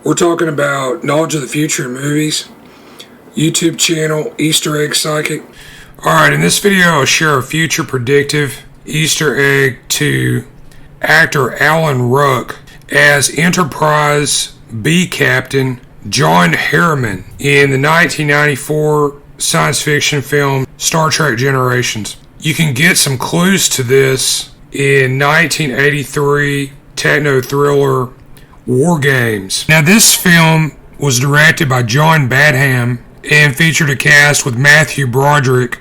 We're talking about knowledge of the future in movies, YouTube channel, Easter Egg Psychic. Alright, in this video I'll share a future predictive Easter egg to actor Alan Ruck as Enterprise B Captain John Harriman in the 1994 science fiction film Star Trek Generations. You can get some clues to this in 1983 techno thriller Wargames. Now this film was directed by John Badham and featured a cast with Matthew Broderick,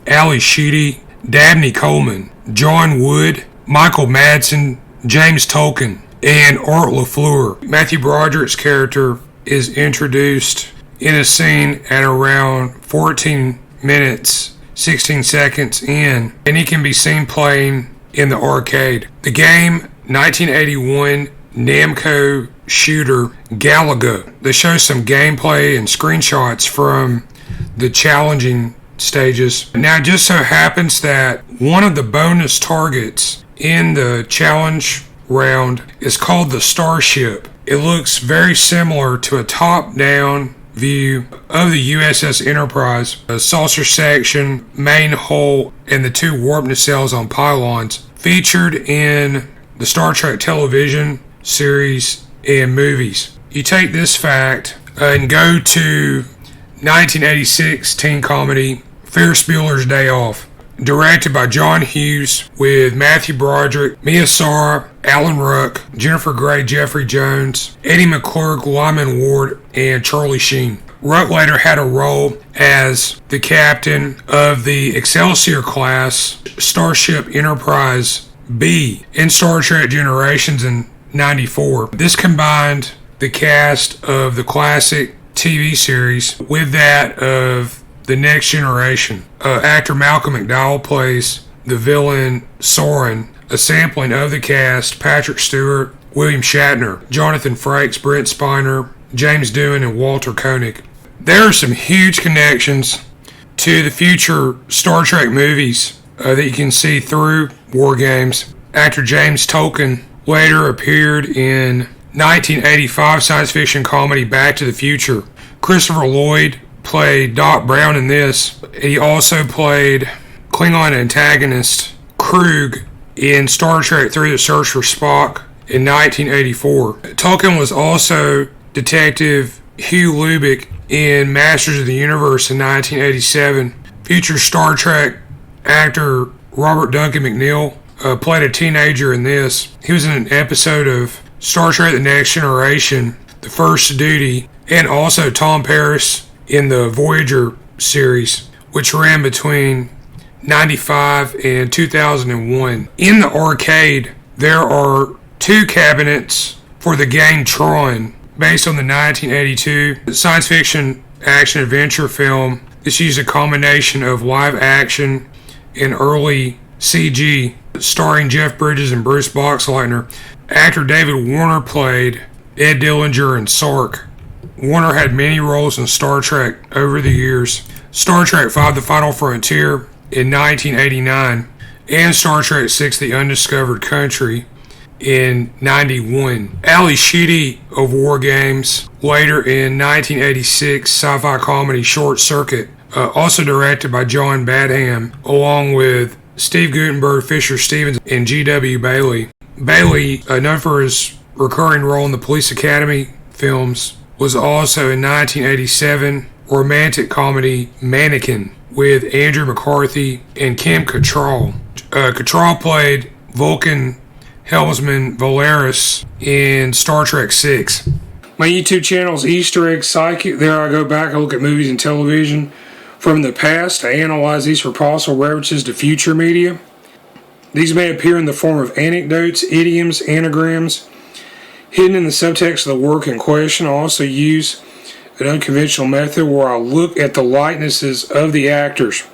Ali Sheedy, Dabney Coleman, John Wood, Michael Madsen, James Tolkan, and Art LaFleur. Matthew Broderick's character is introduced in a scene at around 14 minutes 16 seconds in, and he can be seen playing in the arcade. The game, 1981 Namco shooter Galaga. They show some gameplay and screenshots from the challenging stages. Now it just so happens that one of the bonus targets in the challenge round is called the starship. It looks very similar to a top-down view of the USS Enterprise, a saucer section, main hull, and the two warp nacelles on pylons, featured in the Star Trek television series and movies. You take this fact and go to 1986 teen comedy Ferris Bueller's Day Off, directed by John Hughes with Matthew Broderick, Mia Sara, Alan Ruck, Jennifer Grey, Jeffrey Jones, Eddie McClurg, Lyman Ward, and Charlie Sheen. Ruck later had a role as the captain of the Excelsior class Starship Enterprise B in Star Trek Generations in 94. This combined the cast of the classic TV series with that of the Next Generation. Actor Malcolm McDowell plays the villain Soren. A sampling of the cast: Patrick Stewart, William Shatner, Jonathan Frakes, Brent Spiner, James Doohan, and Walter Koenig. There are some huge connections to the future Star Trek movies that you can see through Wargames. Actor James Tolkan later appeared in 1985 science fiction comedy Back to the Future. Christopher Lloyd played Doc Brown in this. He also played Klingon antagonist Krug in Star Trek III: The Search For Spock in 1984. Tolkien was also Detective Hugh Lubick in Masters of the Universe in 1987. Future Star Trek actor Robert Duncan McNeil played a teenager in this. He was in an episode of Star Trek The Next Generation, The First Duty, and also Tom Paris in the Voyager series, which ran between 95 and 2001. In the arcade, there are two cabinets for the game Tron, based on the 1982 science fiction action adventure film. This used a combination of live action and early CG, starring Jeff Bridges and Bruce Boxleitner. Actor David Warner played Ed Dillinger and Sark. Warner had many roles in Star Trek over the years. Star Trek V: The Final Frontier in 1989, and Star Trek VI: The Undiscovered Country in 91. Ali Sheedy of Wargames, later in 1986 sci-fi comedy Short Circuit, also directed by John Badham, along with Steve Guttenberg, Fisher Stevens, and G.W. Bailey. Bailey, known for his recurring role in the Police Academy films, was also in 1987 romantic comedy Mannequin with Andrew McCarthy and Kim Cattrall. Cattrall played Vulcan helmsman Valeris in Star Trek VI. My YouTube channel is Easter Egg Psychic. There I go back and look at movies and television from the past. I analyze these for possible references to future media. These may appear in the form of anecdotes, idioms, anagrams, hidden in the subtext of the work in question. I also use an unconventional method where I look at the likenesses of the actors.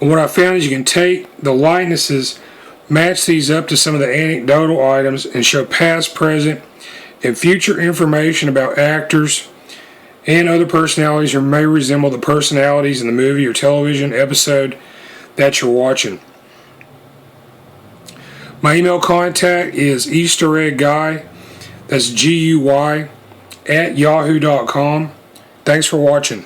And what I found is you can take the likenesses, match these up to some of the anecdotal items, and show past, present, and future information about actors and other personalities who may resemble the personalities in the movie or television episode that you're watching. My email contact is eastereggguy, That's GUY at yahoo.com. Thanks for watching.